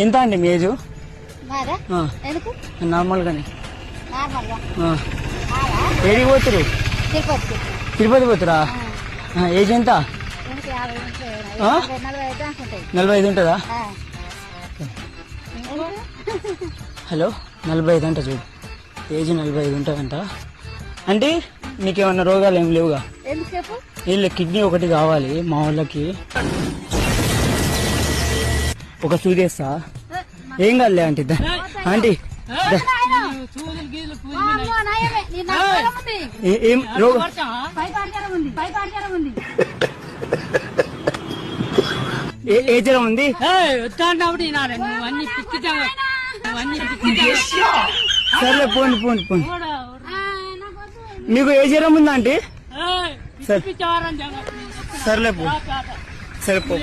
ఎంత అండి మీ age? Normal గానే. ఏడికి పోతురు? తిరుపతి పోతురా? ఏజ్ ఎంత? 45 ఉంటుందా? హలో, 45 అంట చూడు. ఏజ్ 45 ఉంటుందంట. అంటే నీకేమన్నా రోగాలు ఏం లేవుగా? వీళ్ళ కిడ్నీ ఒకటి కావాలి మా వాళ్ళకి. ఒక సూదేస్తా, ఏం కాదులే ఆంటీ. ఆంటీ ఏం రోగం? ఏ జ్వరం ఉంది? సర్లే పోండి పోండి పోండి. మీకు ఏ జ్వరం ఉందా ఆంటీ? సర్లే పో. సరే పో.